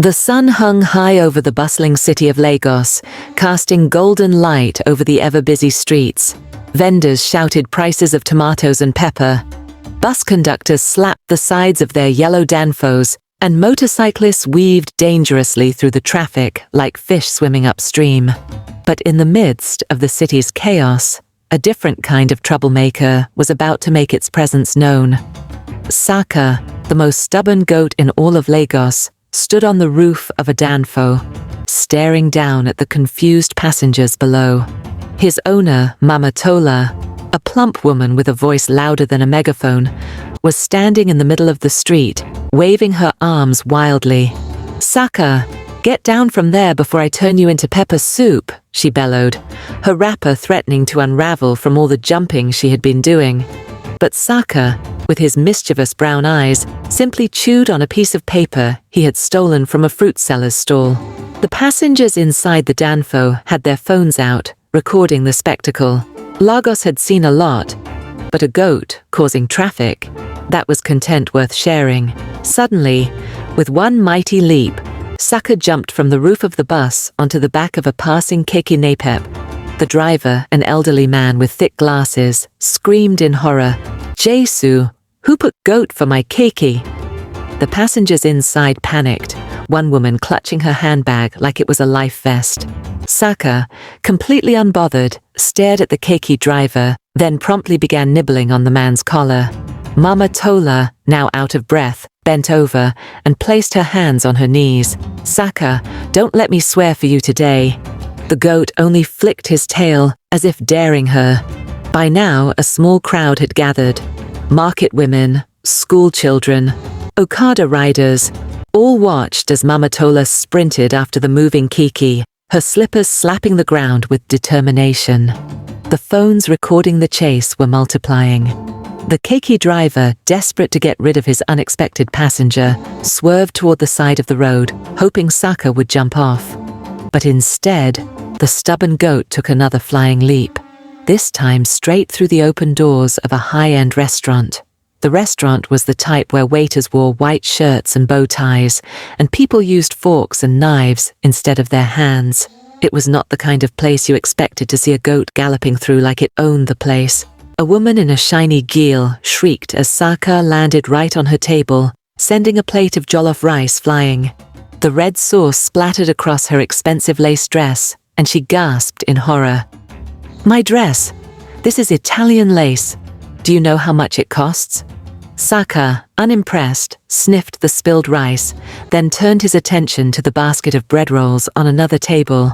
The sun hung high over the bustling city of Lagos, casting golden light over the ever-busy streets. Vendors shouted prices of tomatoes and pepper. Bus conductors slapped the sides of their yellow danfos, and motorcyclists weaved dangerously through the traffic like fish swimming upstream. But in the midst of the city's chaos, a different kind of troublemaker was about to make its presence known. Saka, the most stubborn goat in all of Lagos, stood on the roof of a danfo, staring down at the confused passengers below. His owner, Mama Tola, a plump woman with a voice louder than a megaphone, was standing in the middle of the street, waving her arms wildly. "Saka, get down from there before I turn you into pepper soup," she bellowed, her wrapper threatening to unravel from all the jumping she had been doing. But Saka, with his mischievous brown eyes, simply chewed on a piece of paper he had stolen from a fruit seller's stall. The passengers inside the danfo had their phones out, recording the spectacle. Lagos had seen a lot, but a goat causing traffic, that was content worth sharing. Suddenly, with one mighty leap, Saka jumped from the roof of the bus onto the back of a passing keke napep. The driver, an elderly man with thick glasses, screamed in horror, "Jesu, who put goat for my keke?" The passengers inside panicked, one woman clutching her handbag like it was a life vest. Saka, completely unbothered, stared at the keke driver, then promptly began nibbling on the man's collar. Mama Tola, now out of breath, bent over and placed her hands on her knees. "Saka, don't let me swear for you today." The goat only flicked his tail, as if daring her. By now, a small crowd had gathered. Market women, school children, Okada riders, all watched as Mama Tola sprinted after the moving keke, her slippers slapping the ground with determination. The phones recording the chase were multiplying. The keke driver, desperate to get rid of his unexpected passenger, swerved toward the side of the road, hoping Saka would jump off. But instead, the stubborn goat took another flying leap, this time straight through the open doors of a high-end restaurant. The restaurant was the type where waiters wore white shirts and bow ties, and people used forks and knives instead of their hands. It was not the kind of place you expected to see a goat galloping through like it owned the place. A woman in a shiny geel shrieked as Saka landed right on her table, sending a plate of jollof rice flying. The red sauce splattered across her expensive lace dress, and she gasped in horror. "My dress! This is Italian lace. Do you know how much it costs?" Saka, unimpressed, sniffed the spilled rice, then turned his attention to the basket of bread rolls on another table.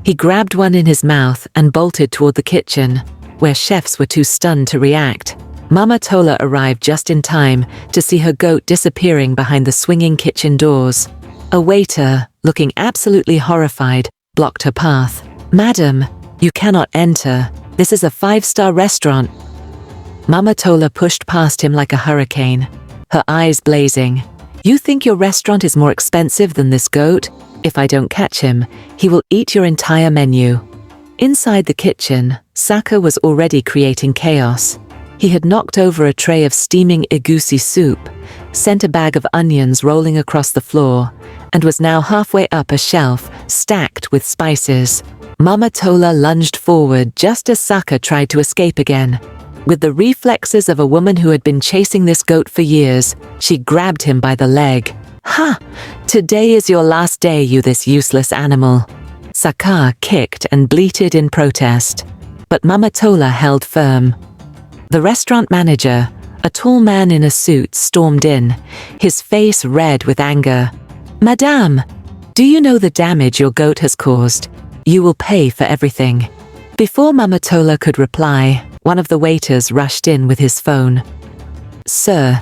He grabbed one in his mouth and bolted toward the kitchen, where chefs were too stunned to react. Mama Tola arrived just in time to see her goat disappearing behind the swinging kitchen doors. A waiter, looking absolutely horrified, blocked her path. "Madam, you cannot enter. This is a 5-star restaurant." Mama Tola pushed past him like a hurricane, her eyes blazing. "You think your restaurant is more expensive than this goat? If I don't catch him, he will eat your entire menu." Inside the kitchen, Saka was already creating chaos. He had knocked over a tray of steaming egusi soup, sent a bag of onions rolling across the floor, and was now halfway up a shelf stacked with spices. Mama Tola lunged forward just as Saka tried to escape again. With the reflexes of a woman who had been chasing this goat for years, she grabbed him by the leg. "Ha! Today is your last day, you this useless animal." Saka kicked and bleated in protest, but Mama Tola held firm. The restaurant manager, a tall man in a suit, stormed in, his face red with anger. "Madame, do you know the damage your goat has caused? You will pay for everything." Before Mama Tola could reply, one of the waiters rushed in with his phone. "Sir,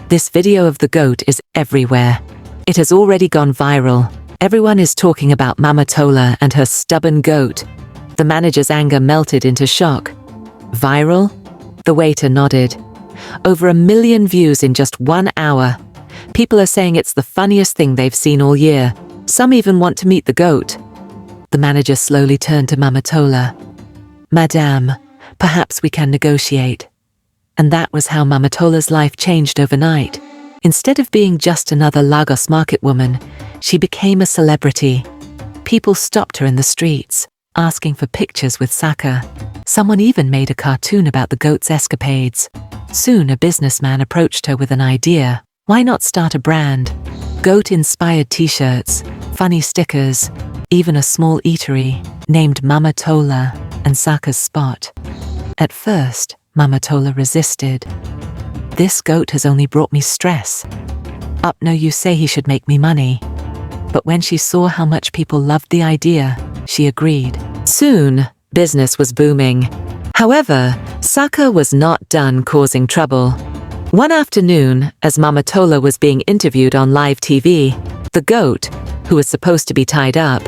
this video of the goat is everywhere. It has already gone viral. Everyone is talking about Mama Tola and her stubborn goat." The manager's anger melted into shock. "Viral?" The waiter nodded. "Over 1 million views in just 1 hour. People are saying it's the funniest thing they've seen all year. Some even want to meet the goat." The manager slowly turned to Mama Tola. "Madame, perhaps we can negotiate." And that was how Mama Tola's life changed overnight. Instead of being just another Lagos market woman, She became a celebrity. People stopped her in the streets, asking for pictures with Saka. Someone even made a cartoon about the goat's escapades. Soon a businessman approached her with an idea. Why not start a brand? Goat-inspired t-shirts, funny stickers, even a small eatery named Mama Tola and Saka's Spot. At first, Mama Tola resisted. "This goat has only brought me stress. Up no, you say he should make me money." But when she saw how much people loved the idea, she agreed. Soon, business was booming. However, Saka was not done causing trouble. One afternoon, as Mama Tola was being interviewed on live TV, the goat, who was supposed to be tied up,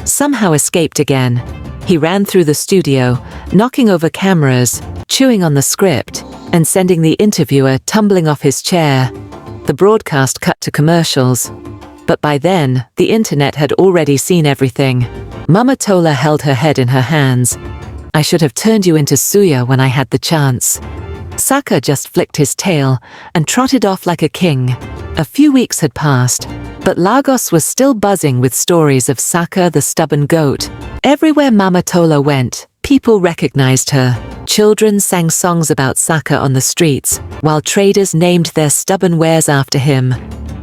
somehow escaped again. He ran through the studio, knocking over cameras, chewing on the script, and sending the interviewer tumbling off his chair. The broadcast cut to commercials. But by then, the internet had already seen everything. Mama Tola held her head in her hands. "I should have turned you into suya when I had the chance." Saka just flicked his tail and trotted off like a king. A few weeks had passed, but Lagos was still buzzing with stories of Saka the stubborn goat. Everywhere Mama Tola went, people recognized her. Children sang songs about Saka on the streets, while traders named their stubborn wares after him.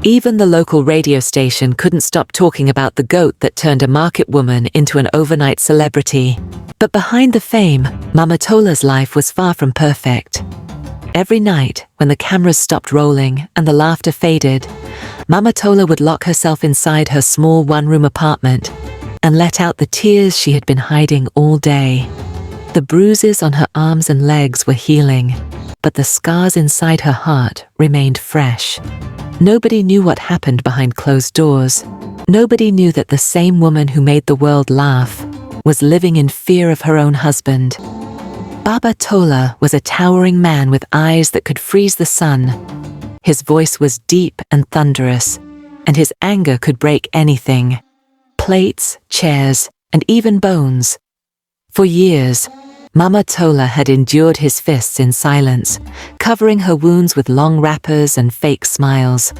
Even the local radio station couldn't stop talking about the goat that turned a market woman into an overnight celebrity. But behind the fame, Mama Tola's life was far from perfect. Every night, when the cameras stopped rolling and the laughter faded, Mama Tola would lock herself inside her small one-room apartment and let out the tears she had been hiding all day. The bruises on her arms and legs were healing, but the scars inside her heart remained fresh. Nobody knew what happened behind closed doors. Nobody knew that the same woman who made the world laugh was living in fear of her own husband. Baba Tola was a towering man with eyes that could freeze the sun. His voice was deep and thunderous, and his anger could break anything. Plates, chairs, and even bones. For years, Mama Tola had endured his fists in silence, covering her wounds with long wrappers and fake smiles.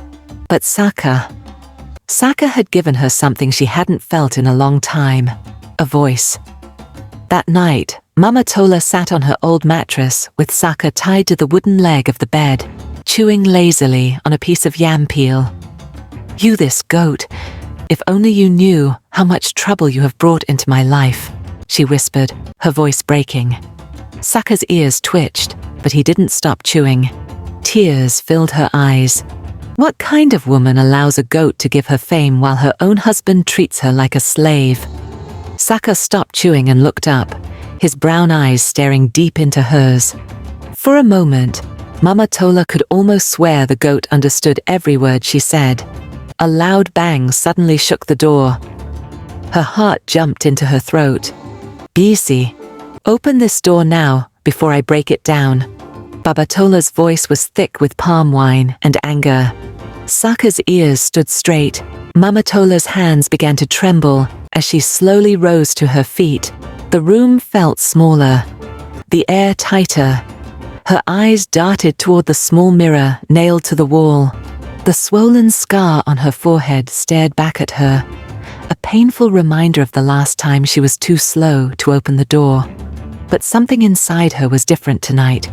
But Saka had given her something she hadn't felt in a long time, a voice. That night, Mama Tola sat on her old mattress with Saka tied to the wooden leg of the bed, chewing lazily on a piece of yam peel. "You this goat, if only you knew how much trouble you have brought into my life," she whispered, her voice breaking. Saka's ears twitched, but he didn't stop chewing. Tears filled her eyes. What kind of woman allows a goat to give her fame while her own husband treats her like a slave? Saka stopped chewing and looked up, his brown eyes staring deep into hers. For a moment, Mama Tola could almost swear the goat understood every word she said. A loud bang suddenly shook the door. Her heart jumped into her throat. "Bisi, open this door now, before I break it down." Baba Tola's voice was thick with palm wine and anger. Saka's ears stood straight. Mama Tola's hands began to tremble as she slowly rose to her feet. The room felt smaller, the air tighter. Her eyes darted toward the small mirror nailed to the wall. The swollen scar on her forehead stared back at her, a painful reminder of the last time she was too slow to open the door. But something inside her was different tonight.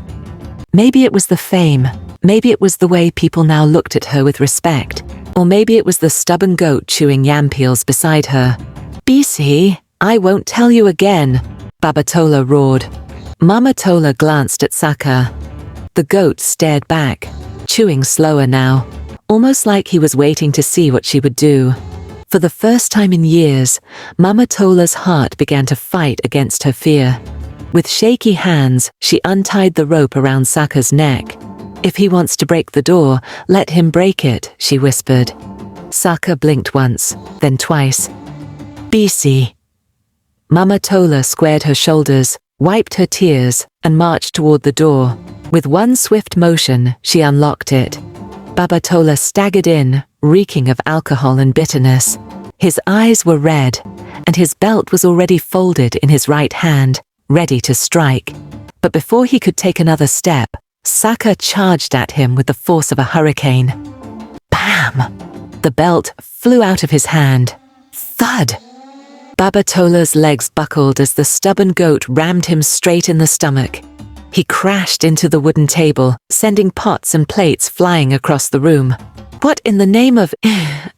Maybe it was the fame, maybe it was the way people now looked at her with respect, or maybe it was the stubborn goat chewing yam peels beside her. "Bisi, I won't tell you again," Baba Tola roared. Mama Tola glanced at Saka. The goat stared back, chewing slower now, almost like he was waiting to see what she would do. For the first time in years, Mama Tola's heart began to fight against her fear. With shaky hands, she untied the rope around Saka's neck. "If he wants to break the door, let him break it," she whispered. Saka blinked once, then twice. "Bisi." Mama Tola squared her shoulders, wiped her tears, and marched toward the door. With one swift motion, she unlocked it. Baba Tola staggered in, reeking of alcohol and bitterness. His eyes were red, and his belt was already folded in his right hand, ready to strike. But before he could take another step, Saka charged at him with the force of a hurricane. Bam! The belt flew out of his hand. Thud! Baba Tola's legs buckled as the stubborn goat rammed him straight in the stomach. He crashed into the wooden table, sending pots and plates flying across the room. What in the name of...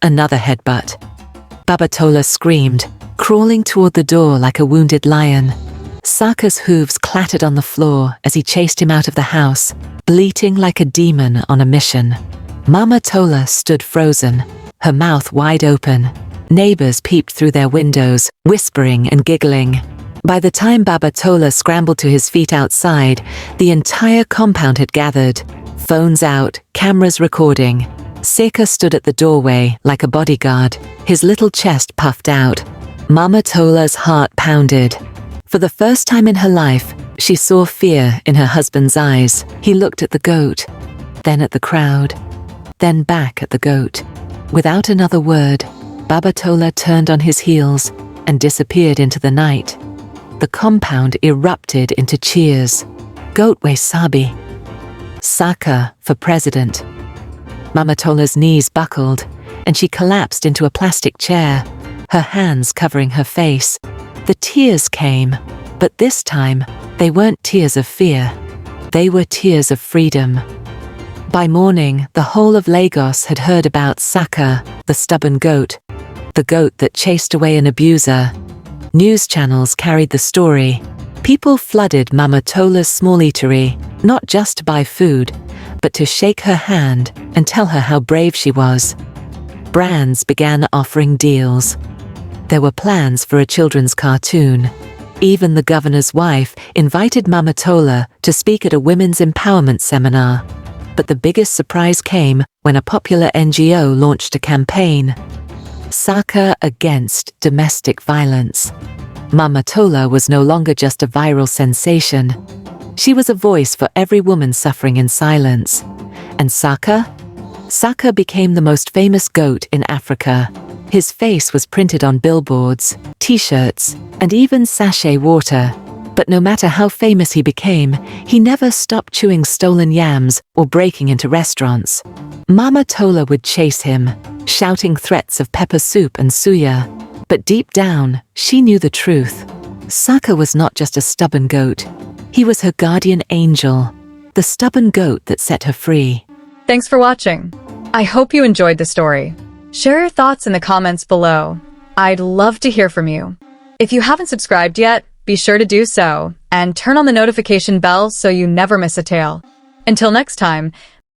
Another headbutt. Baba Tola screamed, crawling toward the door like a wounded lion. Saka's hooves clattered on the floor as he chased him out of the house, bleating like a demon on a mission. Mama Tola stood frozen, her mouth wide open. Neighbors peeped through their windows, whispering and giggling. By the time Baba Tola scrambled to his feet outside, the entire compound had gathered. Phones out, cameras recording. Saka stood at the doorway like a bodyguard, his little chest puffed out. Mama Tola's heart pounded. For the first time in her life, she saw fear in her husband's eyes. He looked at the goat, then at the crowd, then back at the goat. Without another word, Baba Tola turned on his heels and disappeared into the night. The compound erupted into cheers. Goat we sabi. Saka for president. Mama Tola's knees buckled, and she collapsed into a plastic chair, her hands covering her face. The tears came, but this time, they weren't tears of fear. They were tears of freedom. By morning, the whole of Lagos had heard about Saka, the stubborn goat, the goat that chased away an abuser. News channels carried the story. People flooded Mama Tola's small eatery, not just to buy food, but to shake her hand and tell her how brave she was. Brands began offering deals. There were plans for a children's cartoon. Even the governor's wife invited Mama Tola to speak at a women's empowerment seminar. But the biggest surprise came when a popular NGO launched a campaign. Saka against domestic violence. Mama Tola was no longer just a viral sensation. She was a voice for every woman suffering in silence. And Saka? Saka became the most famous goat in Africa. His face was printed on billboards, t-shirts, and even sachet water. But no matter how famous he became, he never stopped chewing stolen yams or breaking into restaurants. Mama Tola would chase him, shouting threats of pepper soup and suya. But deep down, she knew the truth. Saka was not just a stubborn goat. He was her guardian angel, the stubborn goat that set her free. Thanks for watching. I hope you enjoyed the story. Share your thoughts in the comments below. I'd love to hear from you. If you haven't subscribed yet, be sure to do so, and turn on the notification bell so you never miss a tale. Until next time,